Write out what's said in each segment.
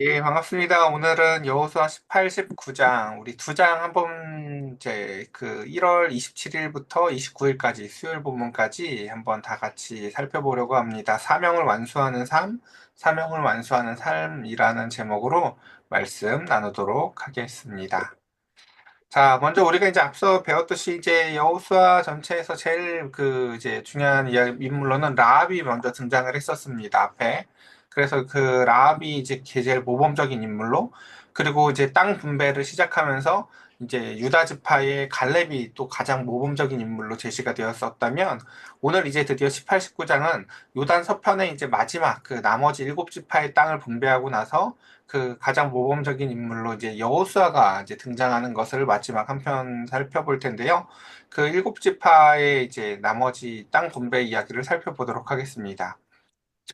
예, 반갑습니다. 오늘은 여호수아 18, 19장, 우리 두 장 한번 이제 그 1월 27일부터 29일까지 수요일 본문까지 한번 다 같이 살펴보려고 합니다. 사명을 완수하는 삶, 사명을 완수하는 삶이라는 제목으로 말씀 나누도록 하겠습니다. 자, 먼저 우리가 이제 앞서 배웠듯이 이제 여호수아 전체에서 제일 그 이제 중요한 인물로는 라합이 먼저 등장을 했었습니다. 앞에. 그래서 그 라합이 이제 제일 모범적인 인물로, 그리고 이제 땅 분배를 시작하면서 이제 유다 지파의 갈렙이 또 가장 모범적인 인물로 제시가 되었었다면, 오늘 이제 드디어 18, 19장은 요단 서편의 이제 마지막 그 나머지 일곱 지파의 땅을 분배하고 나서 그 가장 모범적인 인물로 이제 여호수아가 이제 등장하는 것을 마지막 한편 살펴볼 텐데요. 그 일곱 지파의 이제 나머지 땅 분배 이야기를 살펴보도록 하겠습니다.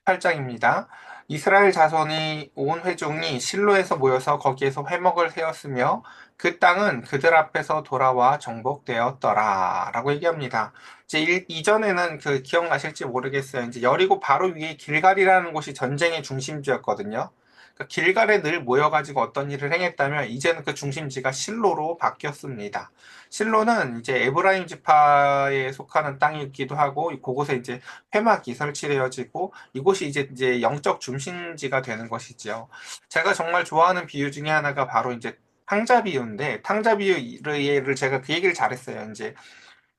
18장입니다. 이스라엘 자손이 온 회중이 실로에서 모여서 거기에서 회막을 세웠으며 그 땅은 그들 앞에서 돌아와 정복되었더라 라고 얘기합니다. 이제 이전에는 그 기억나실지 모르겠어요. 이제 여리고 바로 위에 길갈이라는 곳이 전쟁의 중심지였거든요. 그러니까 길갈에 늘 모여가지고 어떤 일을 행했다면 이제는 그 중심지가 실로로 바뀌었습니다. 실로는 이제 에브라임 지파에 속하는 땅이기도 하고 그곳에 이제 회막이 설치되어지고 이곳이 이제 영적 중심지가 되는 것이지요. 제가 정말 좋아하는 비유 중에 하나가 바로 이제 탕자 비유인데, 탕자 비유를 제가 그 얘기를 잘했어요. 이제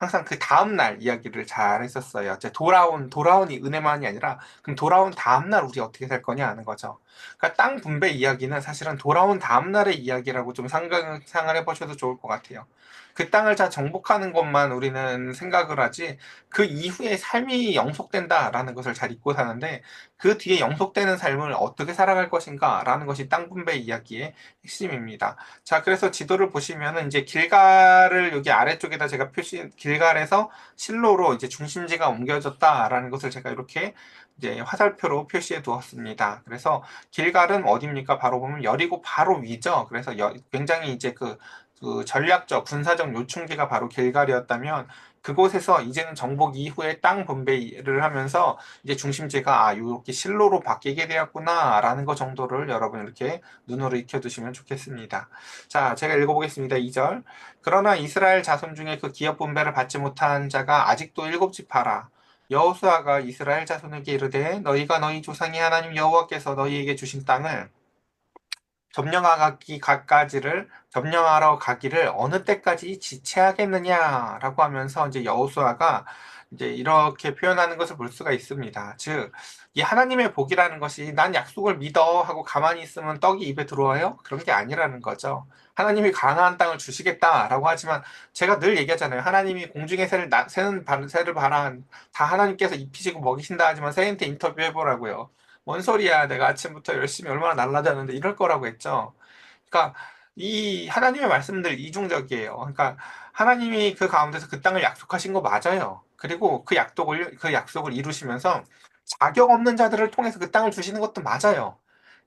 항상 그 다음날 이야기를 잘 했었어요. 이제 돌아온 이 은혜만이 아니라, 그럼 돌아온 다음날 우리 어떻게 살 거냐 하는 거죠. 그러니까 땅 분배 이야기는 사실은 돌아온 다음날의 이야기라고 좀 상상을 해보셔도 좋을 것 같아요. 그 땅을 다 정복하는 것만 우리는 생각을 하지, 그 이후에 삶이 영속된다라는 것을 잘 잊고 사는데, 그 뒤에 영속되는 삶을 어떻게 살아갈 것인가라는 것이 땅 분배 이야기의 핵심입니다. 자, 그래서 지도를 보시면은 이제 길갈을 여기 아래쪽에다 제가 길갈에서 실로로 이제 중심지가 옮겨졌다라는 것을 제가 이렇게 이제 화살표로 표시해 두었습니다. 그래서 길갈은 어디입니까? 바로 보면 여리고 바로 위죠. 그래서 굉장히 이제 그 전략적, 군사적 요충지가 바로 길갈이었다면, 그곳에서 이제는 정복 이후에 땅 분배를 하면서 이제 중심지가 이렇게 실로로 바뀌게 되었구나라는 것 정도를 여러분 이렇게 눈으로 익혀두시면 좋겠습니다. 자, 제가 읽어보겠습니다. 2절. 그러나 이스라엘 자손 중에 그 기업 분배를 받지 못한 자가 아직도 일곱 지파라. 여호수아가 이스라엘 자손에게 이르되 너희가 너희 조상의 하나님 여호와께서 너희에게 주신 땅을 점령하러 가기를 어느 때까지 지체하겠느냐라고 하면서 이제 여호수아가 이제 이렇게 표현하는 것을 볼 수가 있습니다. 즉, 이 하나님의 복이라는 것이 난 약속을 믿어 하고 가만히 있으면 떡이 입에 들어와요? 그런 게 아니라는 거죠. 하나님이 가나안 땅을 주시겠다라고 하지만 제가 늘 얘기하잖아요. 하나님이 공중의 새를 봐라. 다 하나님께서 입히시고 먹이신다 하지만 새한테 인터뷰해보라고요. 뭔 소리야. 내가 아침부터 열심히 얼마나 날라다녔는데 이럴 거라고 했죠. 그러니까 이 하나님의 말씀들 이중적이에요. 그러니까 하나님이 그 가운데서 그 땅을 약속하신 거 맞아요. 그리고 그 약속을 이루시면서 자격 없는 자들을 통해서 그 땅을 주시는 것도 맞아요.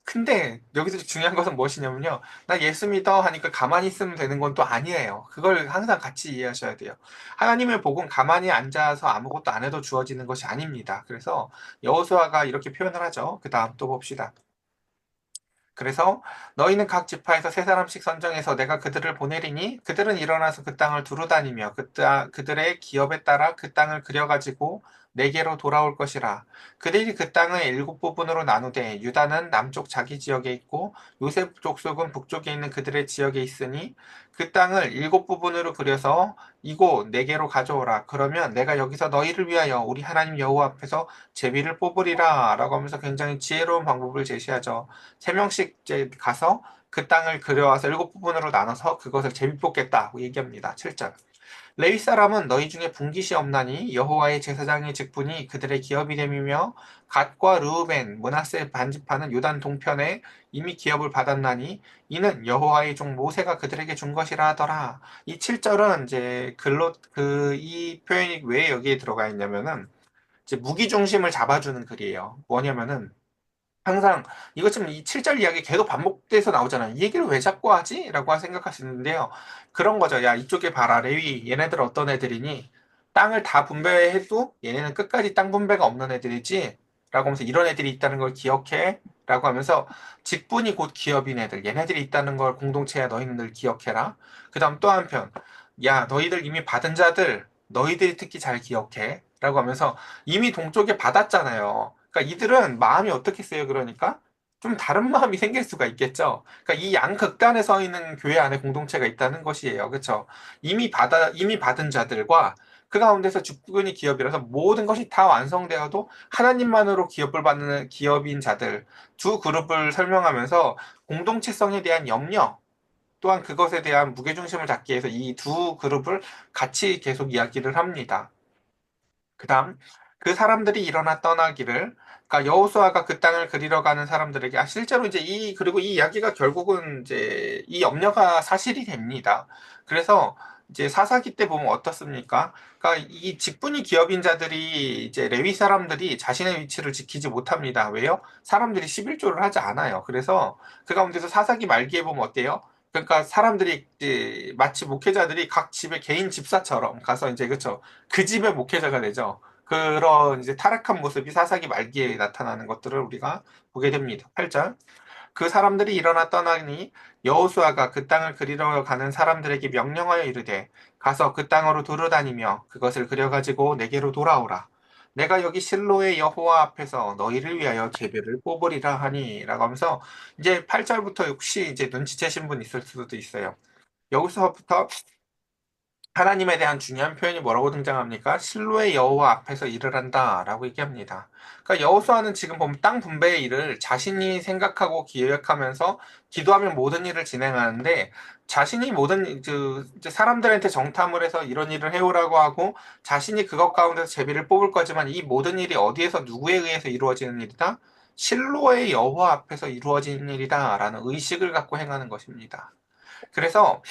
근데 여기서 중요한 것은 무엇이냐면요. 나 예수 믿어 하니까 가만히 있으면 되는 건 또 아니에요. 그걸 항상 같이 이해하셔야 돼요. 하나님의 복은 가만히 앉아서 아무것도 안 해도 주어지는 것이 아닙니다. 그래서 여호수아가 이렇게 표현을 하죠. 그 다음 또 봅시다. 그래서 너희는 각 지파에서 세 사람씩 선정해서 내가 그들을 보내리니 그들은 일어나서 그 땅을 두루다니며 그들의 기업에 따라 그 땅을 그려가지고 내게로 돌아올 것이라. 그들이 그 땅을 일곱 부분으로 나누되 유다는 남쪽 자기 지역에 있고 요셉 족속은 북쪽에 있는 그들의 지역에 있으니 그 땅을 일곱 부분으로 그려서 이곳 내게로 가져오라. 그러면 내가 여기서 너희를 위하여 우리 하나님 여호와 앞에서 제비를 뽑으리라 라고 하면서 굉장히 지혜로운 방법을 제시하죠. 세 명씩 이제 가서 그 땅을 그려와서 일곱 부분으로 나눠서 그것을 제비 뽑겠다고 얘기합니다. 7절. 레위 사람은 너희 중에 분깃이 없나니 여호와의 제사장의 직분이 그들의 기업이 됨이며 갓과 르우벤, 므낫세 반지파는 요단 동편에 이미 기업을 받았나니 이는 여호와의 종 모세가 그들에게 준 것이라 하더라. 이 7절은 이제 이 표현이 왜 여기에 들어가 있냐면은 이제 무기 중심을 잡아주는 글이에요. 뭐냐면은 항상 이것 지금 이 7절 이야기 계속 반복돼서 나오잖아요. 이 얘기를 왜 자꾸 하지? 라고 생각하시는데요. 그런 거죠. 야, 이쪽에 봐라. 레위, 얘네들 어떤 애들이니? 땅을 다 분배해도 얘네는 끝까지 땅 분배가 없는 애들이지? 라고 하면서 이런 애들이 있다는 걸 기억해? 라고 하면서 직분이 곧 기업인 애들, 얘네들이 있다는 걸 공동체야 너희들 기억해라. 그 다음 또 한편, 야, 너희들 이미 받은 자들, 너희들이 특히 잘 기억해. 라고 하면서 이미 동쪽에 받았잖아요. 그러니까 이들은 마음이 어떻겠어요, 그러니까? 좀 다른 마음이 생길 수가 있겠죠. 그러니까 이 양극단에 서 있는 교회 안에 공동체가 있다는 것이에요. 그렇죠? 이미 받은 자들과 그 가운데서 주권이 기업이라서 모든 것이 다 완성되어도 하나님만으로 기업을 받는 기업인 자들 두 그룹을 설명하면서 공동체성에 대한 염려 또한 그것에 대한 무게중심을 잡기 위해서 이 두 그룹을 같이 계속 이야기를 합니다. 그다음 그 사람들이 일어나 떠나기를 그러니까 여호수아가 그 땅을 그리러 가는 사람들에게 실제로 이제 그리고 이 이야기가 결국은 이제 이 염려가 사실이 됩니다. 그래서 이제 사사기 때 보면 어떻습니까? 그러니까 이 직분이 기업인 자들이 이제 레위 사람들이 자신의 위치를 지키지 못합니다. 왜요? 사람들이 11조를 하지 않아요. 그래서 그 가운데서 사사기 말기에 보면 어때요? 그러니까 사람들이 이제 마치 목회자들이 각 집에 개인 집사처럼 가서 이제 그쵸 그 집의 목회자가 되죠. 그런 이제 타락한 모습이 사사기 말기에 나타나는 것들을 우리가 보게 됩니다. 8절. 그 사람들이 일어나 떠나니 여호수아가 그 땅을 그리러 가는 사람들에게 명령하여 이르되 가서 그 땅으로 두루다니며 그것을 그려가지고 내게로 돌아오라. 내가 여기 실로의 여호와 앞에서 너희를 위하여 제비를 뽑으리라 하니라고 하면서 이제 8절부터 혹시 이제 눈치채신 분 있을 수도 있어요. 여기서부터 하나님에 대한 중요한 표현이 뭐라고 등장합니까? 실로의 여호와 앞에서 일을 한다라고 얘기합니다. 그러니까 여호수아는 지금 보면 땅 분배의 일을 자신이 생각하고 기획하면서 기도하면 모든 일을 진행하는데 자신이 모든 이제 사람들한테 정탐을 해서 이런 일을 해오라고 하고 자신이 그것 가운데서 제비를 뽑을 거지만 이 모든 일이 어디에서 누구에 의해서 이루어지는 일이다? 실로의 여호와 앞에서 이루어지는 일이다라는 의식을 갖고 행하는 것입니다. 그래서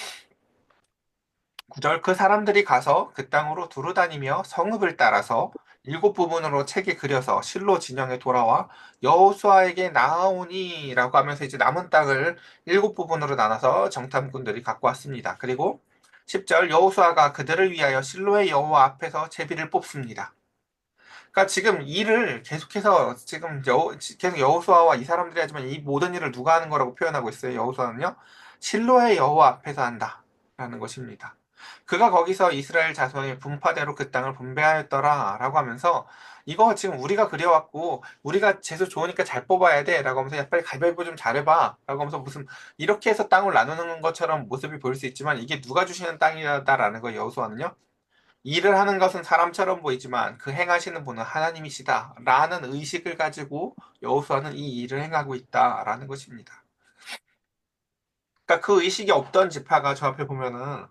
9절 그 사람들이 가서 그 땅으로 두루다니며 성읍을 따라서 일곱 부분으로 책에 그려서 실로 진영에 돌아와 여호수아에게 나아오니라고 하면서 이제 남은 땅을 일곱 부분으로 나눠서 정탐꾼들이 갖고 왔습니다. 그리고 10절 여호수아가 그들을 위하여 실로의 여호와 앞에서 제비를 뽑습니다. 그러니까 지금 일을 계속해서 지금 계속 여호수아와 이 사람들이 하지만 이 모든 일을 누가 하는 거라고 표현하고 있어요. 여호수아는요. 실로의 여호와 앞에서 한다라는 것입니다. 그가 거기서 이스라엘 자손의 분파대로 그 땅을 분배하였더라라고 하면서 이거 지금 우리가 그려왔고 우리가 재수 좋으니까 잘 뽑아야 돼라고 하면서 야 빨리 가위바위보 좀 잘해봐라고 하면서 무슨 이렇게 해서 땅을 나누는 것처럼 모습이 보일 수 있지만 이게 누가 주시는 땅이다라는 거 여호수아는요. 일을 하는 것은 사람처럼 보이지만 그 행하시는 분은 하나님이시다. 라는 의식을 가지고 여호수아는 이 일을 행하고 있다라는 것입니다. 그러니까 그 의식이 없던 지파가 저 앞에 보면은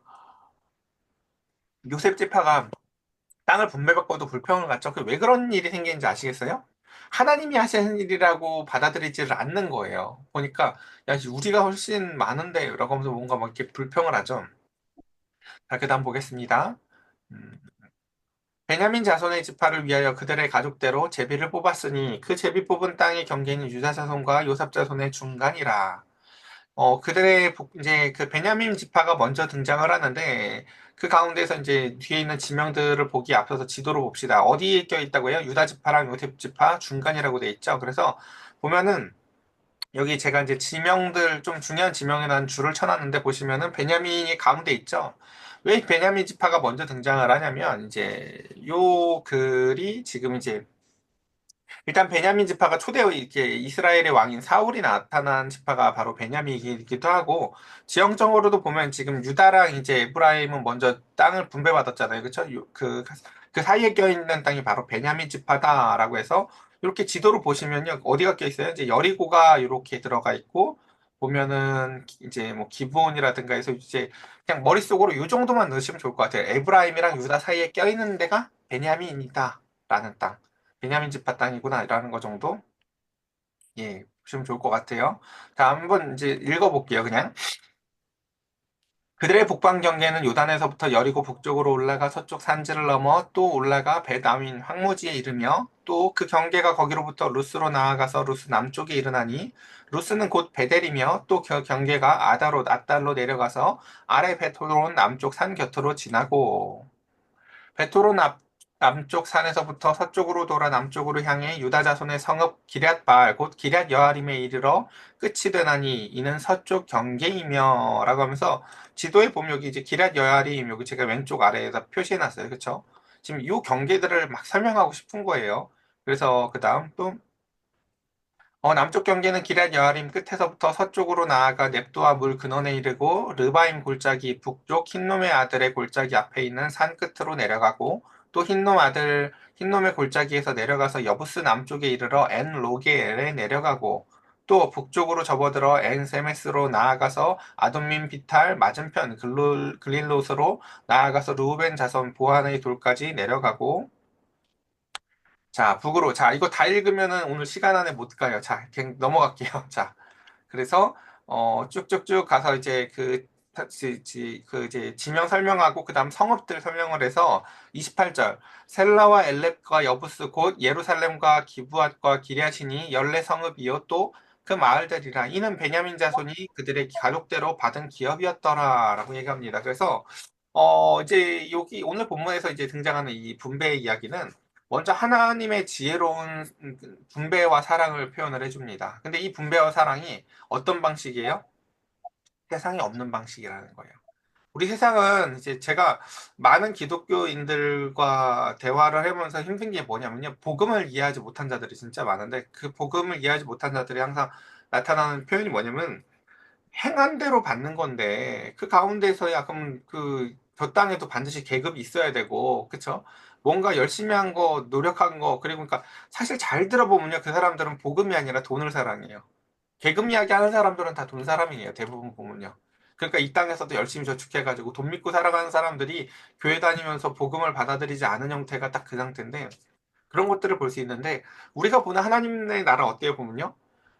요셉 지파가 땅을 분배받고도 불평을 갖죠. 그 왜 그런 일이 생기는지 아시겠어요? 하나님이 하시는 일이라고 받아들이지를 않는 거예요. 보니까 야 우리가 훨씬 많은데 라고 하면서 뭔가 막 이렇게 불평을 하죠. 자, 그다음 보겠습니다. 음, 베냐민 자손의 지파를 위하여 그들의 가족대로 제비를 뽑았으니 그 제비 뽑은 땅의 경계는 유다 자손과 요삽 자손의 중간이라. 그들의 이제 그 베냐민 지파가 먼저 등장을 하는데 그 가운데서 이제 뒤에 있는 지명들을 보기 앞서서 지도를 봅시다. 어디에 껴 있다고 해요? 유다 지파랑 요셉 지파 중간이라고 돼 있죠. 그래서 보면은 여기 제가 이제 지명들 좀 중요한 지명에 난 줄을 쳐놨는데 보시면은 베냐민이 가운데 있죠. 왜 베냐민 지파가 먼저 등장을 하냐면 이제 요 글이 지금 이제 일단 베냐민 지파가 초대 이렇게 이스라엘의 왕인 사울이 나타난 지파가 바로 베냐민이기도 하고 지형적으로도 보면 지금 유다랑 이제 에브라임은 먼저 땅을 분배받았잖아요. 그렇죠? 그 사이에 껴있는 땅이 바로 베냐민 지파다라고 해서 이렇게 지도를 보시면요. 어디가 껴 있어요? 이제 여리고가 이렇게 들어가 있고 보면은 이제 뭐 기브온이라든가 해서 이제 그냥 머릿속으로 이 정도만 넣으시면 좋을 것 같아요. 에브라임이랑 유다 사이에 껴있는 데가 베냐민이다라는 땅. 베냐민 지파 땅이구나 라는 거 정도 예 보시면 좋을 것 같아요. 자 한번 이제 읽어볼게요. 그냥 그들의 북방 경계는 요단에서부터 여리고 북쪽으로 올라가 서쪽 산지를 넘어 또 올라가 베다윈 황무지에 이르며 또 그 경계가 거기로부터 루스로 나아가서 루스 남쪽에 이르나니 루스는 곧 베델이며 또 그 경계가 아다롯 아달로 내려가서 아래 베토론 남쪽 산 곁으로 지나고 베토론 남쪽 산에서부터 서쪽으로 돌아 남쪽으로 향해 유다 자손의 성읍 기럇바알 곧 기럇 여아림에 이르러 끝이 되나니 이는 서쪽 경계이며 라고 하면서 지도에 보면 여기 이제 기럇 여아림 여기 제가 왼쪽 아래에다 표시해 놨어요. 그렇죠? 지금 이 경계들을 막 설명하고 싶은 거예요. 그래서 그 다음 또 남쪽 경계는 기럇 여아림 끝에서부터 서쪽으로 나아가 넵도와 물 근원에 이르고 르바임 골짜기 북쪽 흰놈의 아들의 골짜기 앞에 있는 산 끝으로 내려가고 또 흰놈의 골짜기에서 내려가서 여부스 남쪽에 이르러 엔 로게엘에 내려가고 또 북쪽으로 접어들어 엔 세메스로 나아가서 아돔민 비탈 맞은편 글릴롯으로 나아가서 루벤 자손 보한의 돌까지 내려가고 자, 북으로. 자, 이거 다 읽으면은 오늘 시간 안에 못 가요. 자, 그냥 넘어갈게요. 자, 그래서, 쭉쭉쭉 가서 이제 그 이제 지명 설명하고, 그 다음 성읍들 설명을 해서 28절. 셀라와 엘렙과 여부스 곧 예루살렘과 기브앗과 기럇이니 14성읍이요. 또 그 마을들이라. 이는 베냐민 자손이 그들의 가족대로 받은 기업이었더라. 라고 얘기합니다. 그래서, 이제 여기 오늘 본문에서 이제 등장하는 이 분배의 이야기는 먼저 하나님의 지혜로운 분배와 사랑을 표현을 해줍니다. 근데 이 분배와 사랑이 어떤 방식이에요? 세상에 없는 방식이라는 거예요. 우리 세상은 이제 제가 많은 기독교인들과 대화를 해보면서 힘든 게 뭐냐면요. 복음을 이해하지 못한 자들이 진짜 많은데 그 복음을 이해하지 못한 자들이 항상 나타나는 표현이 뭐냐면 행한 대로 받는 건데 그 가운데서야 그럼 저 땅에도 반드시 계급이 있어야 되고 그쵸? 뭔가 열심히 한 거, 노력한 거 그리고 그러니까 사실 잘 들어보면요 그 사람들은 복음이 아니라 돈을 사랑해요. 계급 이야기 하는 사람들은 다 돈 사람이에요. 대부분 보면요. 그러니까 이 땅에서도 열심히 저축해가지고 돈 믿고 살아가는 사람들이 교회 다니면서 복음을 받아들이지 않은 형태가 딱 그 상태인데 그런 것들을 볼 수 있는데 우리가 보는 하나님의 나라 어때요 보면요.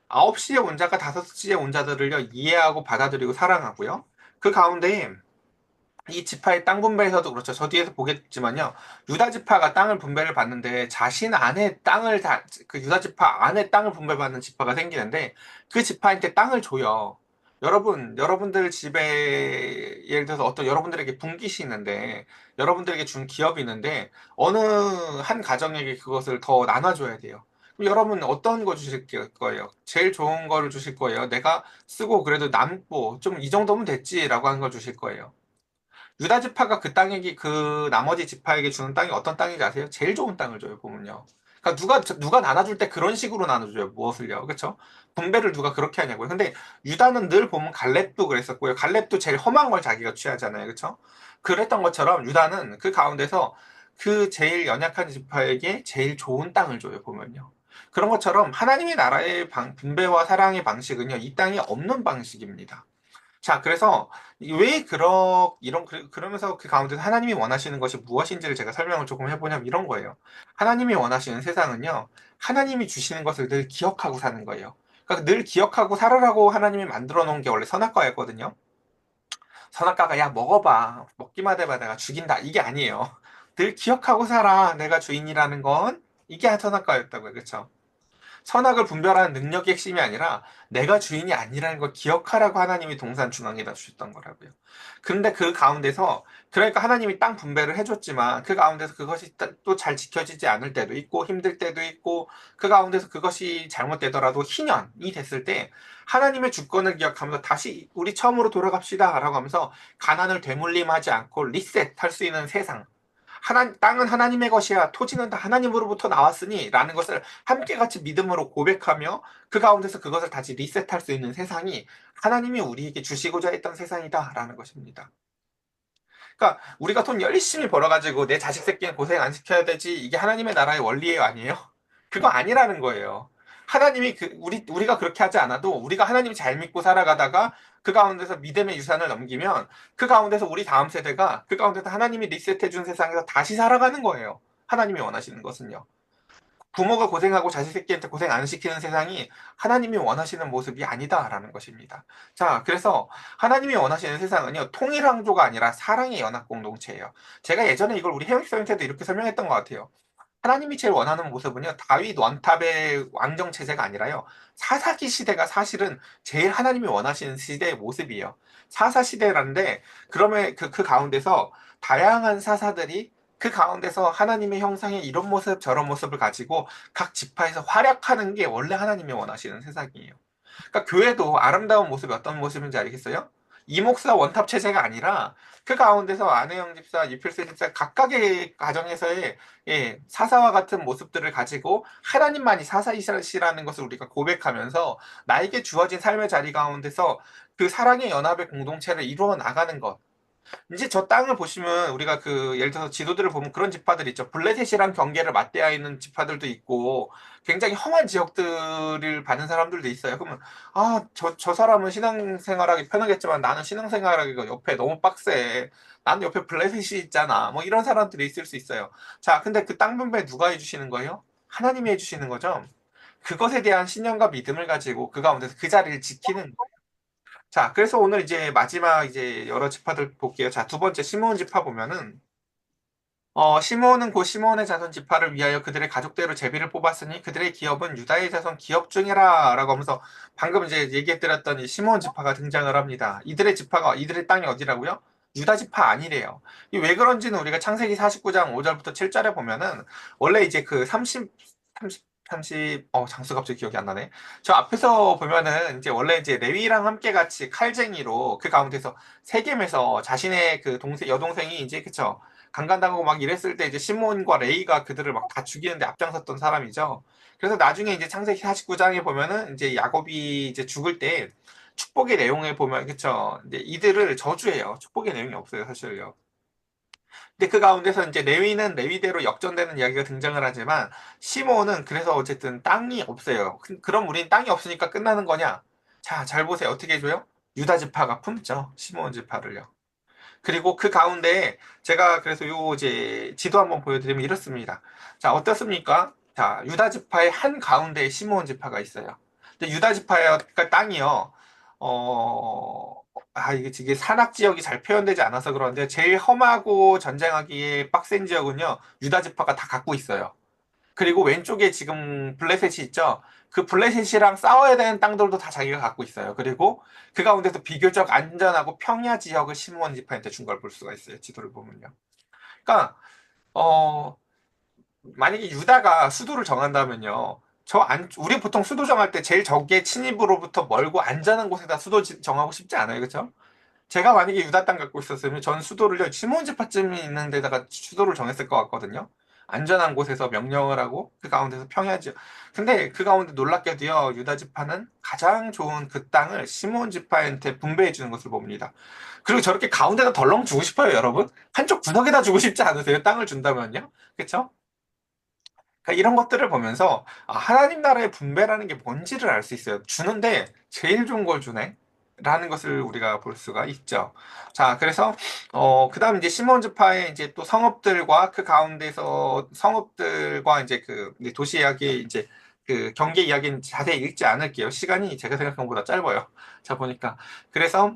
9시에 온 자가 5시에 온 자들을요, 이해하고 받아들이고 사랑하고요. 그 가운데 이 지파의 땅 분배에서도 그렇죠. 저 뒤에서 보겠지만요. 유다 지파가 땅을 분배를 받는데 자신 안에 그 유다 지파 안에 땅을 분배받는 지파가 생기는데 그 지파한테 땅을 줘요. 여러분들 집에 예를 들어서 어떤 여러분들에게 분깃이 있는데 여러분들에게 준 기업이 있는데 어느 한 가정에게 그것을 더 나눠줘야 돼요. 그럼 여러분 어떤 거 주실 거예요? 제일 좋은 거를 주실 거예요. 내가 쓰고 그래도 남고 좀 이 정도면 됐지라고 하는 걸 주실 거예요. 유다 지파가 그 나머지 지파에게 주는 땅이 어떤 땅인지 아세요? 제일 좋은 땅을 줘요, 보면요. 그러니까 누가 나눠줄 때 그런 식으로 나눠줘요. 무엇을요? 그렇죠? 분배를 누가 그렇게 하냐고요. 근데 유다는 늘 보면 갈렙도 그랬었고요. 갈렙도 제일 험한 걸 자기가 취하잖아요. 그렇죠? 그랬던 것처럼 유다는 그 가운데서 그 제일 연약한 지파에게 제일 좋은 땅을 줘요, 보면요. 그런 것처럼 하나님의 나라의 분배와 사랑의 방식은요, 이 땅에 없는 방식입니다. 자, 그래서 왜 그러면서 그 가운데서 하나님이 원하시는 것이 무엇인지를 제가 설명을 조금 해보냐면 이런 거예요. 하나님이 원하시는 세상은요, 하나님이 주시는 것을 늘 기억하고 사는 거예요. 그러니까 늘 기억하고 살으라고 하나님이 만들어 놓은 게 원래 선악과였거든요. 선악과가 야 먹어봐 먹기만 해봐 내가 죽인다 이게 아니에요. 늘 기억하고 살아 내가 주인이라는 건 이게 선악과였다고요. 그렇죠? 선악을 분별하는 능력이 핵심이 아니라 내가 주인이 아니라는 걸 기억하라고 하나님이 동산 중앙에다 주셨던 거라고요. 근데 그 가운데서 그러니까 하나님이 땅 분배를 해줬지만 그 가운데서 그것이 또 잘 지켜지지 않을 때도 있고 힘들 때도 있고 그 가운데서 그것이 잘못되더라도 희년이 됐을 때 하나님의 주권을 기억하면서 다시 우리 처음으로 돌아갑시다 라고 하면서 가난을 되물림하지 않고 리셋할 수 있는 세상 땅은 하나님의 것이야. 토지는 다 하나님으로부터 나왔으니 라는 것을 함께 같이 믿음으로 고백하며 그 가운데서 그것을 다시 리셋할 수 있는 세상이 하나님이 우리에게 주시고자 했던 세상이다 라는 것입니다. 그러니까 우리가 돈 열심히 벌어가지고 내 자식 새끼는 고생 안 시켜야 되지 이게 하나님의 나라의 원리예요 아니에요? 그거 아니라는 거예요. 하나님이 우리가 그렇게 하지 않아도 우리가 하나님 잘 믿고 살아가다가 그 가운데서 믿음의 유산을 넘기면 그 가운데서 우리 다음 세대가 그 가운데서 하나님이 리셋해 준 세상에서 다시 살아가는 거예요. 하나님이 원하시는 것은요. 부모가 고생하고 자식 새끼한테 고생 안 시키는 세상이 하나님이 원하시는 모습이 아니다라는 것입니다. 자, 그래서 하나님이 원하시는 세상은요, 통일왕조가 아니라 사랑의 연합 공동체예요. 제가 예전에 이걸 우리 해외성형 때도 이렇게 설명했던 것 같아요. 하나님이 제일 원하는 모습은요, 다윗 원탑의 왕정 체제가 아니라요, 사사기 시대가 사실은 제일 하나님이 원하시는 시대의 모습이에요. 사사 시대라는데, 그러면 그 가운데서 다양한 사사들이 그 가운데서 하나님의 형상의 이런 모습 저런 모습을 가지고 각 지파에서 활약하는 게 원래 하나님이 원하시는 세상이에요. 그러니까 교회도 아름다운 모습이 어떤 모습인지 알겠어요? 이목사 원탑 체제가 아니라 그 가운데서 안혜영 집사, 유필수 집사 각각의 가정에서의 사사와 같은 모습들을 가지고 하나님만이 사사이시라는 것을 우리가 고백하면서 나에게 주어진 삶의 자리 가운데서 그 사랑의 연합의 공동체를 이루어 나가는 것. 이제 저 땅을 보시면 우리가 그 예를 들어서 지도들을 보면 그런 지파들 있죠. 블레셋이랑 경계를 맞대야 있는 지파들도 있고 굉장히 험한 지역들을 받는 사람들도 있어요. 그러면 저 사람은 신앙생활하기 편하겠지만 나는 신앙생활하기가 옆에 너무 빡세. 나는 옆에 블레셋이 있잖아. 뭐 이런 사람들이 있을 수 있어요. 자, 근데 그 땅 분배 누가 해주시는 거예요? 하나님이 해주시는 거죠. 그것에 대한 신념과 믿음을 가지고 그 가운데서 그 자리를 지키는 자, 그래서 오늘 이제 마지막 이제 여러 지파들 볼게요. 자, 두 번째 시므온 지파 보면은 시므온은 곧 시므온의 자손 지파를 위하여 그들의 가족대로 제비를 뽑았으니 그들의 기업은 유다의 자손 기업 중이라라고 하면서 방금 이제 얘기해드렸던 이 시므온 지파가 등장을 합니다. 이들의 지파가 이들의 땅이 어디라고요? 유다 지파 아니래요. 이 왜 그런지는 우리가 창세기 49장 5절부터 7절에 보면은 원래 이제 그 30, 장수 갑자기 기억이 안 나네. 저 앞에서 보면은 이제 원래 이제 레위랑 함께 같이 칼쟁이로 그 가운데서 세겜에서 자신의 그 여동생이 이제 그쵸. 강간당하고 막 이랬을 때 이제 시몬과 레이가 그들을 막 다 죽이는데 앞장섰던 사람이죠. 그래서 나중에 이제 창세기 49장에 보면은 이제 야곱이 이제 죽을 때 축복의 내용에 보면 그쵸. 이제 이들을 저주해요. 축복의 내용이 없어요, 사실요. 근데 그 가운데서 이제 레위는 레위대로 역전되는 이야기가 등장을 하지만 시므온은 그래서 어쨌든 땅이 없어요. 그럼 우린 땅이 없으니까 끝나는 거냐? 자, 잘 보세요. 어떻게 해줘요? 유다 지파가 품죠. 시므온 지파를요. 그리고 그 가운데 제가 그래서 요 이제 지도 한번 보여드리면 이렇습니다. 자, 어떻습니까? 자, 유다 지파의 한 가운데에 시므온 지파가 있어요. 근데 유다 지파의 그 땅이요. 이게 산악 지역이 잘 표현되지 않아서 그런데 제일 험하고 전쟁하기에 빡센 지역은요. 유다 지파가 다 갖고 있어요. 그리고 왼쪽에 지금 블레셋이 있죠. 그 블레셋이랑 싸워야 되는 땅들도 다 자기가 갖고 있어요. 그리고 그 가운데서 비교적 안전하고 평야 지역을 시므온 지파한테 준 걸 볼 수가 있어요. 지도를 보면요. 그러니까 어 만약에 유다가 수도를 정한다면요. 우리 보통 수도 정할 때 제일 적의 침입으로부터 멀고 안전한 곳에다 정하고 싶지 않아요. 그렇죠? 제가 만약에 유다 땅 갖고 있었으면 전 수도를요, 시몬지파쯤이 있는 데다가 수도를 정했을 것 같거든요. 안전한 곳에서 명령을 하고 그 가운데서 평야지요. 근데 그 가운데 놀랍게도요, 유다 지파는 가장 좋은 그 땅을 시몬 지파한테 분배해 주는 것을 봅니다. 그리고 저렇게 가운데다 덜렁 주고 싶어요, 여러분? 한쪽 구석에다 주고 싶지 않으세요? 땅을 준다면요? 그쵸? 그러니까 이런 것들을 보면서 하나님 나라의 분배라는 게 뭔지를 알 수 있어요. 주는데 제일 좋은 걸 주네. 라는 것을 우리가 볼 수가 있죠. 자, 그래서 그다음 이제 시몬 지파의 이제 또 성읍들과 그 가운데서 성읍들과 이제 그 이제 도시 이야기 이제 그 경계 이야기는 자세히 읽지 않을게요. 시간이 제가 생각한 것보다 짧아요. 자, 보니까 그래서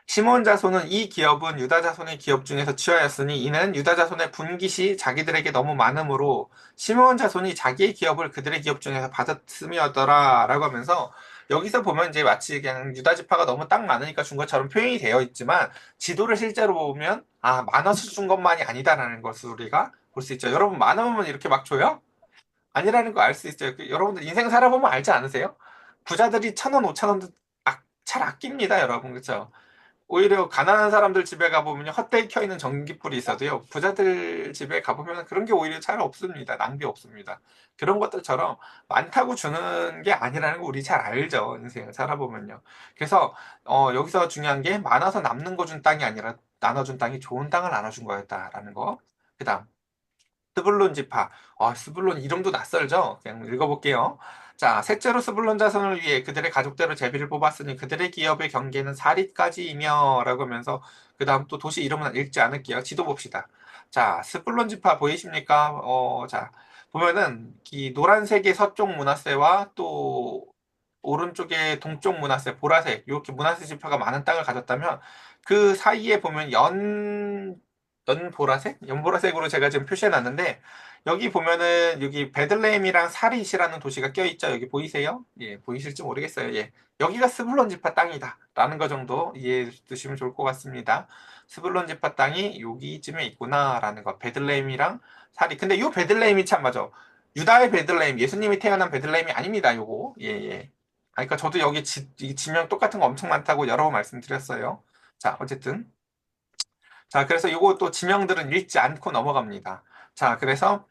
시몬 자손은 이 기업은 유다 자손의 기업 중에서 취하였으니 이는 유다 자손의 분깃이 자기들에게 너무 많으므로 시몬 자손이 자기의 기업을 그들의 기업 중에서 받았음이었더라라고 하면서 여기서 보면 이제 마치 그냥 유다 지파가 너무 땅 많으니까 준 것처럼 표현이 되어 있지만 지도를 실제로 보면 많아서 준 것만이 아니다라는 것을 우리가 볼 수 있죠. 여러분 많으면 이렇게 막 줘요? 아니라는 거 알 수 있어요. 여러분들 인생 살아보면 알지 않으세요? 부자들이 1,000원, 5,000원도 잘 아낍니다, 여러분. 그렇죠? 오히려 가난한 사람들 집에 가보면 헛되이 켜있는 전기불이 있어도요, 부자들 집에 가보면 그런 게 오히려 잘 없습니다. 낭비 없습니다. 그런 것들처럼 많다고 주는 게 아니라는 거 우리 잘 알죠. 인생을 살아보면요. 그래서, 여기서 중요한 게 많아서 남는 거 준 땅이 아니라 나눠준 땅이 좋은 땅을 나눠준 거였다라는 거. 그 다음. 스불론 지파. 스불론 이름도 낯설죠? 그냥 읽어볼게요. 자, 셋째로 스불론 자손을 위해 그들의 가족대로 제비를 뽑았으니 그들의 기업의 경계는 사릿까지이며 라고 하면서 그 다음 또 도시 이름은 읽지 않을게요. 지도 봅시다. 자, 스불론 지파 보이십니까? 자, 보면은 이 노란색의 서쪽 문화세와 또 오른쪽에 동쪽 문화세, 보라색 이렇게 문화세 지파가 많은 땅을 가졌다면 그 사이에 보면 연보라색? 연보라색으로 제가 지금 표시해 놨는데, 여기 보면은, 여기 베들레헴이랑 사릿이라는 도시가 껴있죠? 여기 보이세요? 예, 보이실지 모르겠어요. 예. 여기가 스불론 지파 땅이다. 라는 거 정도 이해해 두시면 좋을 것 같습니다. 스불론 지파 땅이 여기쯤에 있구나. 라는 거. 베들레헴이랑 사릿. 근데 이 베들레헴이 참 맞아. 유다의 베들레헴, 예수님이 태어난 베들레헴이 아닙니다. 요거. 예, 예. 아, 그러니까 저도 여기 이 지명 똑같은 거 엄청 많다고 여러 번 말씀드렸어요. 자, 어쨌든. 자, 그래서 이거 또 지명들은 읽지 않고 넘어갑니다. 자, 그래서,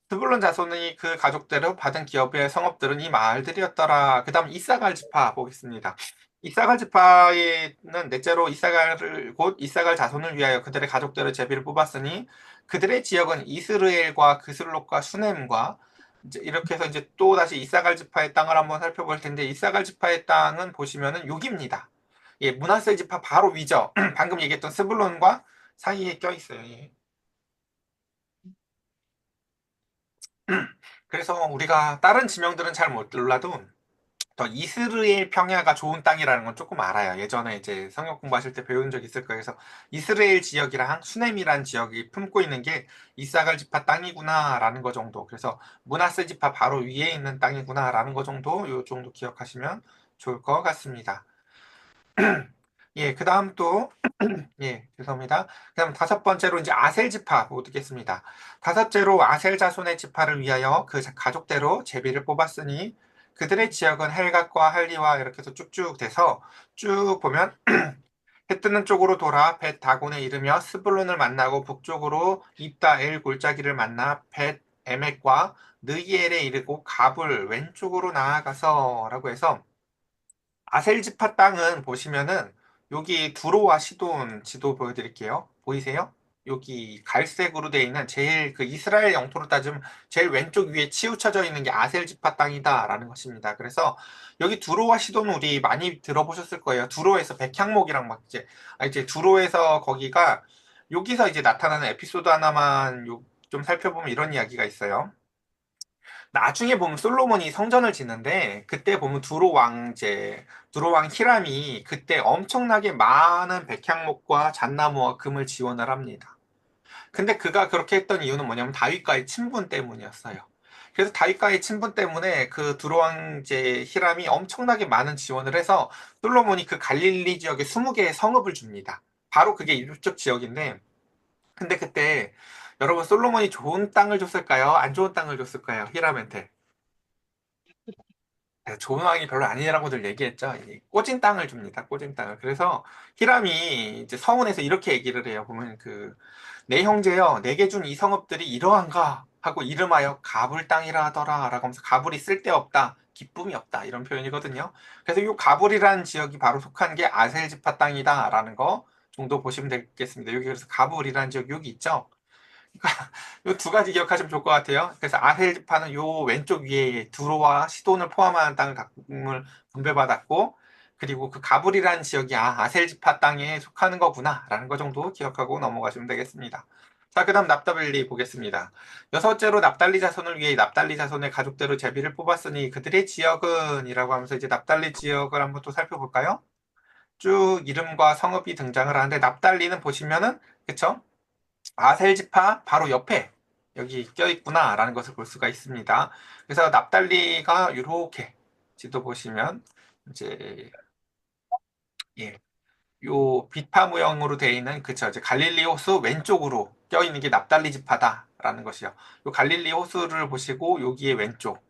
스불론 자손이 그 가족대로 받은 기업의 성읍들은 이 마을들이었더라. 그 다음 이사갈 지파 보겠습니다. 이사갈 지파에는 넷째로 이사갈을, 곧 이사갈 자손을 위하여 그들의 가족대로 제비를 뽑았으니 그들의 지역은 이스르엘과 그슬롯과 수넴과 이제 이렇게 해서 이제 또 다시 이사갈 지파의 땅을 한번 살펴볼 텐데 이사갈 지파의 땅은 보시면은 여기입니다. 예, 문하세 지파 바로 위죠. 방금 얘기했던 스불론과 사이에 껴있어요. 예. 그래서 우리가 다른 지명들은 잘 몰라도 더 이스라엘 평야가 좋은 땅이라는 건 조금 알아요. 예전에 이제 성역 공부하실 때 배운 적 있을 거예요. 그래서 이스라엘 지역이랑 수넴이란 지역이 품고 있는 게 이사갈 지파 땅이구나라는 거 정도. 그래서 문하세 지파 바로 위에 있는 땅이구나라는 거 정도, 요 정도 기억하시면 좋을 것 같습니다. 예, 그 다음 또 예, 죄송합니다. 그다음 다섯 번째로 이제 아셀 지파 보겠습니다. 다섯째로 아셀 자손의 지파를 위하여 그 가족대로 제비를 뽑았으니 그들의 지역은 헬갓과 할리와 이렇게 해서 쭉쭉 돼서 쭉 보면 해 뜨는 쪽으로 돌아 벳 다곤에 이르며 스불론을 만나고 북쪽으로 입다 엘 골짜기를 만나 벳 에멕과 느이엘에 이르고 갑을 왼쪽으로 나아가서라고 해서 아셀지파 땅은 보시면은 여기 두로와 시돈 지도 보여드릴게요. 보이세요? 여기 갈색으로 되어 있는 제일 그 이스라엘 영토로 따지면 제일 왼쪽 위에 치우쳐져 있는 게 아셀지파 땅이다라는 것입니다. 그래서 여기 두로와 시돈 우리 많이 들어보셨을 거예요. 두로에서 백향목이랑 막 이제 이제 두로에서 거기가 여기서 이제 나타나는 에피소드 하나만 좀 살펴보면 이런 이야기가 있어요. 나중에 보면 솔로몬이 성전을 짓는데 그때 보면 두로 왕 히람이 그때 엄청나게 많은 백향목과 잣나무와 금을 지원을 합니다. 근데 그가 그렇게 했던 이유는 뭐냐면 다윗과의 친분 때문이었어요. 그래서 다윗과의 친분 때문에 그 두로 왕제 히람이 엄청나게 많은 지원을 해서 솔로몬이 그 갈릴리 지역에 20개의 성읍을 줍니다. 바로 그게 이쪽 지역인데 근데 그때 여러분 솔로몬이 좋은 땅을 줬을까요? 안 좋은 땅을 줬을까요? 히람한테. 네, 좋은 왕이 별로 아니라고들 얘기했죠. 이 꽂은 땅을 줍니다. 꽂은 땅을. 그래서 히람이 이제 서문에서 이렇게 얘기를 해요. 보면 내 형제여, 내게 준 이 성읍들이 이러한가 하고 이름하여 가불 땅이라 하더라 라고 하면서 가불이 쓸데없다, 기쁨이 없다 이런 표현이거든요. 그래서 이 가불이라는 지역이 바로 속한 게 아셀지파 땅이다 라는 거 정도 보시면 되겠습니다. 여기 그래서 가불이라는 지역 여기 있죠. 이 두 가지 기억하시면 좋을 것 같아요. 그래서 아셀지파는 요 왼쪽 위에 두로와 시돈을 포함한 땅을 분배받았고, 그리고 그 가불이라는 지역이 아셀지파 땅에 속하는 거구나라는 거 정도 기억하고 넘어가시면 되겠습니다. 자, 그다음 납달리 보겠습니다. 여섯째로 납달리 자손을 위해 납달리 자손의 가족대로 제비를 뽑았으니 그들의 지역은이라고 하면서 이제 납달리 지역을 한번 또 살펴볼까요? 쭉 이름과 성읍이 등장을 하는데 납달리는 보시면은 그쵸? 아셀지파 바로 옆에 여기 껴있구나라는 것을 볼 수가 있습니다. 그래서 납달리가 이렇게 지도 보시면 이제 예, 요 비파 모형으로 되어 있는 그쵸 이제 갈릴리 호수 왼쪽으로 껴있는 게 납달리 지파다라는 것이요. 요 갈릴리 호수를 보시고 여기에 왼쪽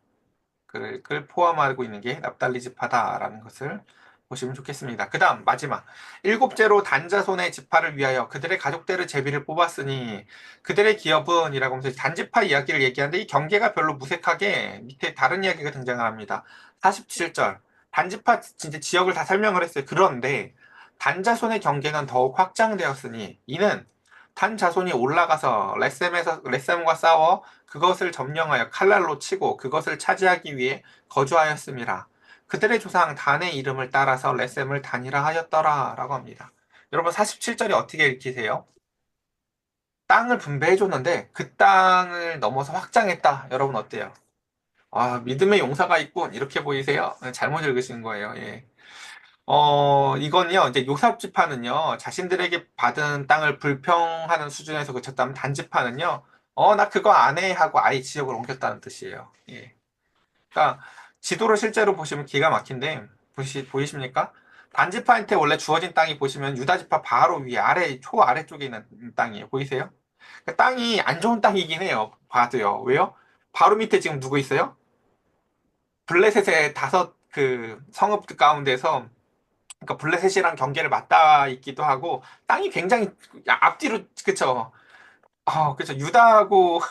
그걸 포함하고 있는 게 납달리 지파다라는 것을 보시면 좋겠습니다. 그 다음 마지막 일곱째로 단자손의 지파를 위하여 그들의 가족대로 제비를 뽑았으니 그들의 기업은 이라고 하면서 단지파 이야기를 얘기하는데 이 경계가 별로 무색하게 밑에 다른 이야기가 등장을 합니다. 47절 단지파 진짜 지역을 다 설명을 했어요. 그런데 단자손의 경계는 더욱 확장되었으니 이는 단 자손이 올라가서 레셈과 싸워 그것을 점령하여 칼날로 치고 그것을 차지하기 위해 거주하였음이라. 그들의 조상 단의 이름을 따라서 레셈을 단이라 하였더라 라고 합니다. 여러분 47절이 어떻게 읽히세요? 땅을 분배해줬는데 그 땅을 넘어서 확장했다. 여러분 어때요? 아, 믿음의 용사가 있군. 이렇게 보이세요? 네, 잘못 읽으신 거예요. 예. 이건요, 이제 요삽지파는요, 자신들에게 받은 땅을 불평하는 수준에서 그쳤다면 단지파는요, 나 그거 안 해 하고 아예 지역을 옮겼다는 뜻이에요. 예. 그러니까 지도를 실제로 보시면 기가 막힌데, 보이십니까? 단지파한테 원래 주어진 땅이 보시면 유다지파 바로 위에 아래, 초 아래쪽에 있는 땅이에요. 보이세요? 그 땅이 안 좋은 땅이긴 해요. 봐도요. 왜요? 바로 밑에 지금 누구 있어요? 블레셋의 다섯 그 성읍 가운데서 그러니까 블레셋이랑 경계를 맞닿아 있기도 하고 땅이 굉장히 앞뒤로 그쵸. 그쵸. 유다하고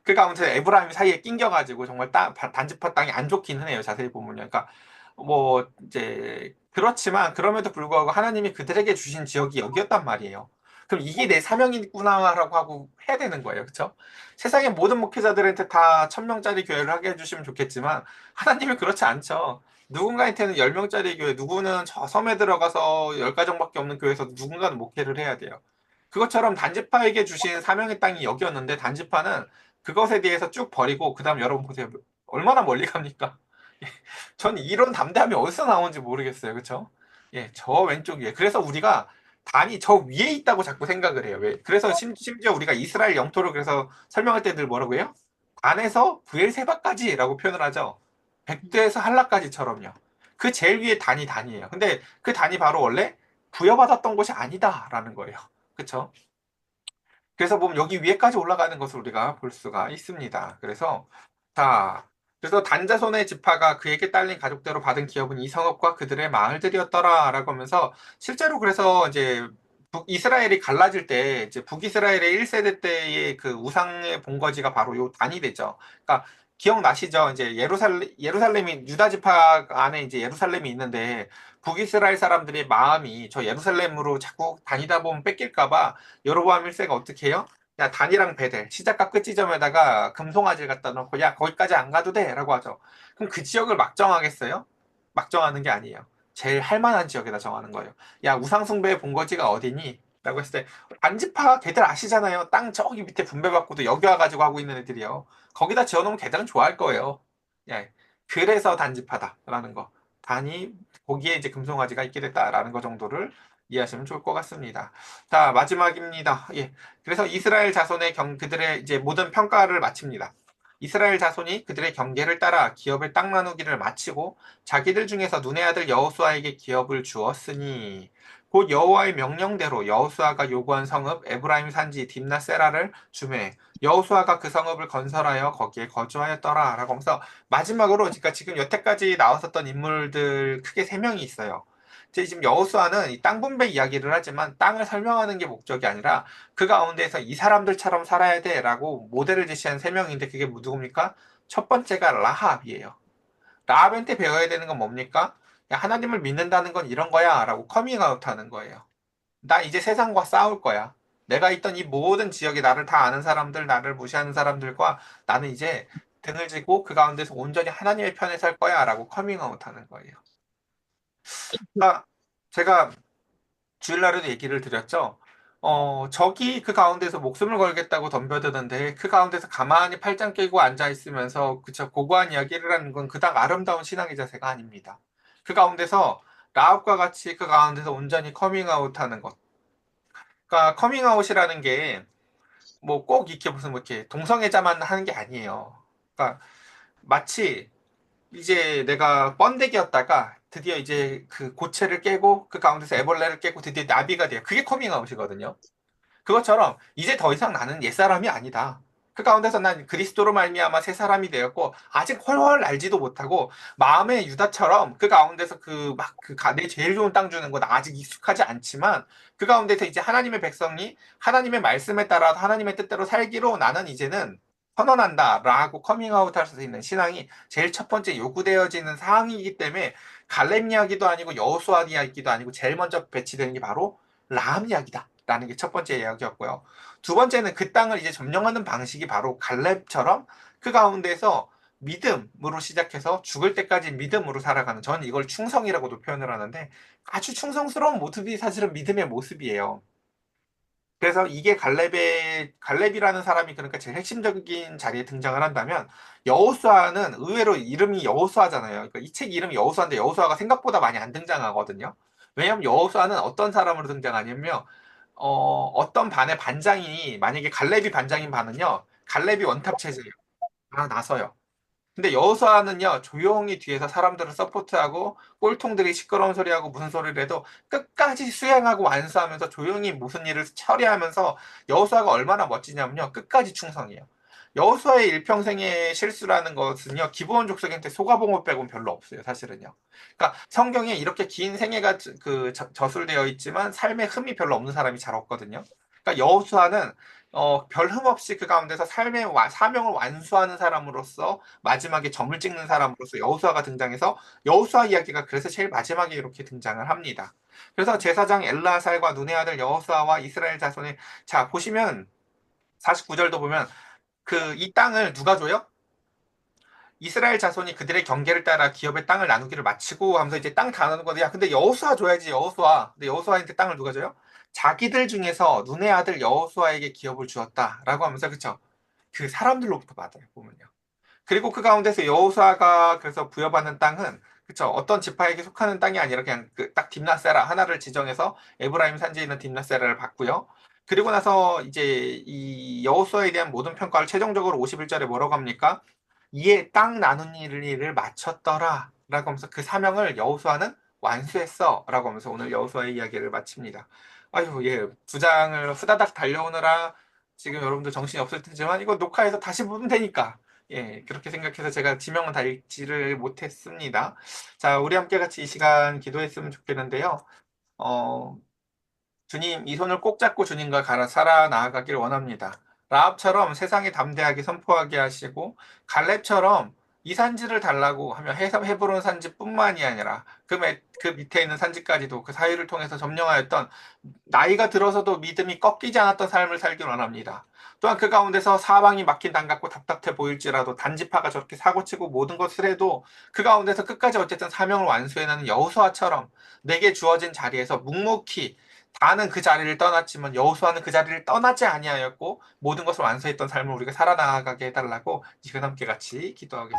그 가운데 에브라임 사이에 낑겨가지고 정말 단지파 땅이 안 좋기는 해요. 자세히 보면요. 그러니까 뭐 이제 그렇지만 그럼에도 불구하고 하나님이 그들에게 주신 지역이 여기였단 말이에요. 그럼 이게 내 사명이구나라고 하고 해야 되는 거예요. 그렇죠? 세상의 모든 목회자들한테 다 1000명짜리 교회를 하게 해주시면 좋겠지만 하나님은 그렇지 않죠. 누군가한테는 10명짜리 교회, 누구는 저 섬에 들어가서 10가정밖에 없는 교회에서 누군가는 목회를 해야 돼요. 그것처럼 단지파에게 주신 사명의 땅이 여기였는데 단지파는 그것에 대해서 쭉 버리고 그다음 여러분 보세요. 얼마나 멀리 갑니까? 전 이런 담대함이 어디서 나오는지 모르겠어요. 그쵸? 예, 저 왼쪽 위에. 그래서 우리가 단이 저 위에 있다고 자꾸 생각을 해요. 왜? 그래서 심지어 우리가 이스라엘 영토를 그래서 설명할 때 늘 뭐라고 해요? 단에서 브엘세바까지라고 표현을 하죠. 백두에서 한라까지처럼요. 그 제일 위에 단이에요. 근데 그 단이 바로 원래 부여받았던 곳이 아니다라는 거예요. 그쵸? 그래서 보면 여기 위에까지 올라가는 것을 우리가 볼 수가 있습니다. 자, 그래서 단자손의 지파가 그에게 딸린 가족대로 받은 기업은 이 성읍과 그들의 마을들이었더라라고 하면서 실제로 그래서 이제 북이스라엘이 갈라질 때 이제 북이스라엘의 1세대 때의 그 우상의 본거지가 바로 요 단이 되죠. 그러니까 기억나시죠? 이제 예루살렘이 유다 지파 안에 이제 예루살렘이 있는데 북이스라엘 사람들의 마음이 저 예루살렘으로 자꾸 다니다 보면 뺏길까 봐 여로보암 1세가 어떻게 해요? 야, 단이랑 베델, 시작과 끝 지점에다가 금송아지를 갖다 놓고, 야, 거기까지 안 가도 돼! 라고 하죠. 그럼 그 지역을 막 정하겠어요? 막 정하는 게 아니에요. 제일 할 만한 지역에다 정하는 거예요. 야, 우상숭배의 본거지가 어디니? 라고 했을 때, 단지파 걔들 아시잖아요. 땅 저기 밑에 분배받고도 여기 와가지고 하고 있는 애들이요. 거기다 지어놓으면 걔들은 좋아할 거예요. 예. 그래서 단지파다라는 거. 단이, 거기에 이제 금송아지가 있게 됐다라는 거 정도를 이해하시면 좋을 것 같습니다. 자, 마지막입니다. 예. 그래서 이스라엘 자손의 그들의 이제 모든 평가를 마칩니다. 이스라엘 자손이 그들의 경계를 따라 기업을 땅 나누기를 마치고 자기들 중에서 눈의 아들 여호수아에게 기업을 주었으니 곧 여호와의 명령대로 여호수아가 요구한 성읍 에브라임 산지 딥나세라를 주매 여호수아가 그 성읍을 건설하여 거기에 거주하였더라라고 하면서 마지막으로 그러니까 지금 여태까지 나왔었던 인물들 크게 세 명이 있어요. 지금 여호수아는 이 땅 분배 이야기를 하지만 땅을 설명하는 게 목적이 아니라 그 가운데서 이 사람들처럼 살아야 돼라고 모델을 제시한 세 명인데 그게 누굽니까? 첫 번째가 라합이에요. 라합한테 배워야 되는 건 뭡니까? 야, 하나님을 믿는다는 건 이런 거야 라고 커밍아웃 하는 거예요. 나 이제 세상과 싸울 거야. 내가 있던 이 모든 지역에 나를 다 아는 사람들, 나를 무시하는 사람들과 나는 이제 등을 지고 그 가운데서 온전히 하나님의 편에 설 거야 라고 커밍아웃 하는 거예요. 아, 제가 주일날에도 얘기를 드렸죠. 적이 그 가운데서 목숨을 걸겠다고 덤벼드는데 그 가운데서 가만히 팔짱 끼고 앉아 있으면서 그저 고고한 이야기를 하는 건 그닥 아름다운 신앙의 자세가 아닙니다. 그 가운데서 라합과 같이 그 가운데서 온전히 커밍아웃 하는 것. 그러니까 커밍아웃이라는 게 뭐 꼭 이렇게 무슨 뭐 이렇게 동성애자만 하는 게 아니에요. 그러니까 마치 이제 내가 번데기였다가 드디어 이제 그 고체를 깨고 그 가운데서 애벌레를 깨고 드디어 나비가 돼요. 그게 커밍아웃이거든요. 그것처럼 이제 더 이상 나는 옛사람이 아니다. 그 가운데서 난 그리스도로 말미암아 새 사람이 되었고 아직 훨훨 알지도 못하고 마음의 유다처럼 그 가운데서 그 막 내 제일 좋은 땅 주는 거 나 아직 익숙하지 않지만 그 가운데서 이제 하나님의 백성이 하나님의 말씀에 따라 하나님의 뜻대로 살기로 나는 이제는 선언한다라고 커밍아웃 할 수 있는 신앙이 제일 첫 번째 요구되어지는 사항이기 때문에 갈렙 이야기도 아니고 여호수아 이야기도 아니고 제일 먼저 배치되는 게 바로 라함 이야기다. 라는 게 첫 번째 이야기였고요. 두 번째는 그 땅을 이제 점령하는 방식이 바로 갈렙처럼 그 가운데서 믿음으로 시작해서 죽을 때까지 믿음으로 살아가는 저는 이걸 충성이라고도 표현을 하는데 아주 충성스러운 모습이 사실은 믿음의 모습이에요. 그래서 이게 갈렙이라는 사람이 그러니까 제일 핵심적인 자리에 등장을 한다면 여호수아는 의외로 이름이 여호수아잖아요. 그러니까 이 책 이름이 여호수아인데 여호수아가 생각보다 많이 안 등장하거든요. 왜냐하면 여호수아는 어떤 사람으로 등장하냐면 어떤 반의 반장이 만약에 갈렙이 반장인 반은요. 갈렙이 원탑 체제예요. 다 나서요. 근데 여호수아는요, 조용히 뒤에서 사람들을 서포트하고 꼴통들이 시끄러운 소리하고 무슨 소리를 해도 끝까지 수행하고 완수하면서 조용히 무슨 일을 처리하면서 여호수아가 얼마나 멋지냐면요, 끝까지 충성해요. 여호수아의 일평생의 실수라는 것은요, 기브온 족속한테 소가봉을 빼고는 별로 없어요, 사실은요. 그러니까 성경에 이렇게 긴 생애가 저술되어 있지만 삶의 흠이 별로 없는 사람이 잘 없거든요. 그러니까 여호수아는 별 흠 없이 그 가운데서 삶의 사명을 완수하는 사람으로서 마지막에 점을 찍는 사람으로서 여호수아가 등장해서 여호수아 이야기가 그래서 제일 마지막에 이렇게 등장을 합니다. 그래서 제사장 엘르아살과 눈의 아들 여호수아와 이스라엘 자손의 자 보시면 49절도 보면 그 이 땅을 누가 줘요? 이스라엘 자손이 그들의 경계를 따라 기업의 땅을 나누기를 마치고 하면서 이제 땅 다 나누는 건데 야 근데 여호수아 줘야지 여호수아. 근데 여호수아한테 땅을 누가 줘요? 자기들 중에서 눈의 아들 여호수아에게 기업을 주었다라고 하면서 그쵸? 그 사람들로부터 받아요 보면요. 그리고 그 가운데서 여호수아가 그래서 부여받는 땅은 그쵸 어떤 지파에게 속하는 땅이 아니라 그냥 그 딱 딥나세라 하나를 지정해서 에브라임 산지에 있는 딥나세라를 받고요. 그리고 나서 이제 이 여호수아에 대한 모든 평가를 최종적으로 51절에 뭐라고 합니까? 이에 땅 나눈 일을 마쳤더라 라고 하면서 그 사명을 여호수아는 완수했어 라고 하면서 오늘 여호수아의 이야기를 마칩니다. 아유 예 부장을 후다닥 달려오느라 지금 여러분들 정신이 없을 테지만 이거 녹화해서 다시 보면 되니까 예 그렇게 생각해서 제가 지명은 달지를 못했습니다. 자 우리 함께 같이 이 시간 기도했으면 좋겠는데요. 어, 주님, 이 손을 꼭 잡고 주님과 살아 나아가길 원합니다. 라합처럼 세상에 담대하게 선포하게 하시고, 갈렙처럼 이 산지를 달라고 하며 헤브론 산지뿐만이 아니라 그 밑에 있는 산지까지도 그 사유를 통해서 점령하였던 나이가 들어서도 믿음이 꺾이지 않았던 삶을 살길 원합니다. 또한 그 가운데서 사방이 막힌 단 같고 답답해 보일지라도 단지파가 저렇게 사고치고 모든 것을 해도 그 가운데서 끝까지 어쨌든 사명을 완수해내는 여호수아처럼 내게 주어진 자리에서 묵묵히 다는 그 자리를 떠났지만 여호수아는 그 자리를 떠나지 아니하였고 모든 것을 완수했던 삶을 우리가 살아나가게 해달라고 이 시간 함께 같이 기도하겠습니다.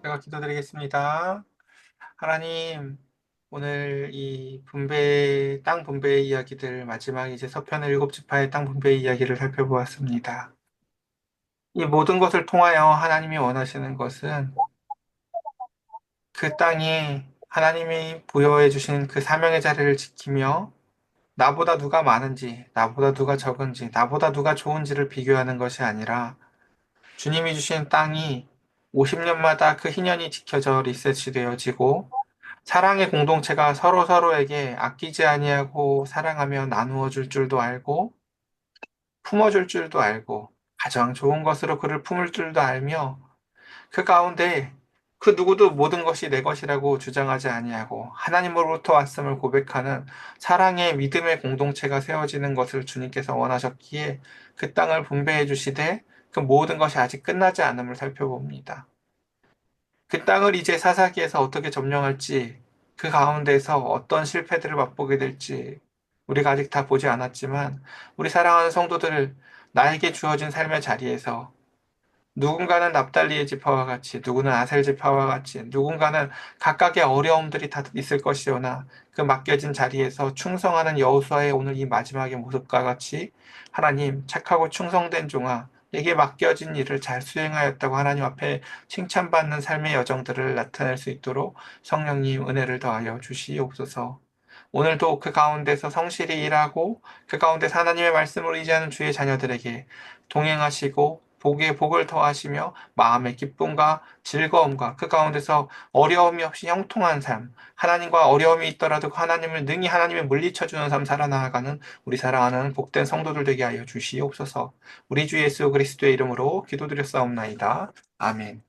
제가 기도드리겠습니다. 하나님, 오늘 이 분배, 땅 분배 이야기들, 마지막 이제 서편의 일곱 지파의 땅 분배 이야기를 살펴보았습니다. 이 모든 것을 통하여 하나님이 원하시는 것은 그 땅이 하나님이 부여해 주신 그 사명의 자리를 지키며 나보다 누가 많은지, 나보다 누가 적은지, 나보다 누가 좋은지를 비교하는 것이 아니라 주님이 주신 땅이 50년마다 그 희년이 지켜져 리셋이 되어지고 사랑의 공동체가 서로서로에게 아끼지 아니하고 사랑하며 나누어 줄 줄도 알고 품어 줄 줄도 알고 가장 좋은 것으로 그를 품을 줄도 알며 그 가운데 그 누구도 모든 것이 내 것이라고 주장하지 아니하고 하나님으로부터 왔음을 고백하는 사랑의 믿음의 공동체가 세워지는 것을 주님께서 원하셨기에 그 땅을 분배해 주시되 그 모든 것이 아직 끝나지 않음을 살펴봅니다. 그 땅을 이제 사사기에서 어떻게 점령할지, 그 가운데서 어떤 실패들을 맛보게 될지, 우리가 아직 다 보지 않았지만, 우리 사랑하는 성도들을 나에게 주어진 삶의 자리에서 누군가는 납달리의 지파와 같이, 누구는 아셀 지파와 같이, 누군가는 각각의 어려움들이 다 있을 것이오나 그 맡겨진 자리에서 충성하는 여호수아의 오늘 이 마지막의 모습과 같이 하나님 착하고 충성된 종아, 내게 맡겨진 일을 잘 수행하였다고 하나님 앞에 칭찬받는 삶의 여정들을 나타낼 수 있도록 성령님 은혜를 더하여 주시옵소서. 오늘도 그 가운데서 성실히 일하고 그 가운데서 하나님의 말씀을 의지하는 주의 자녀들에게 동행하시고 복에 복을 더하시며 마음의 기쁨과 즐거움과 그 가운데서 어려움이 없이 형통한 삶, 하나님과 어려움이 있더라도 하나님을 능히 하나님을 물리쳐주는 삶 살아나가는 우리 사랑하는 복된 성도들 되게 하여 주시옵소서. 우리 주 예수 그리스도의 이름으로 기도드렸사옵나이다. 아멘.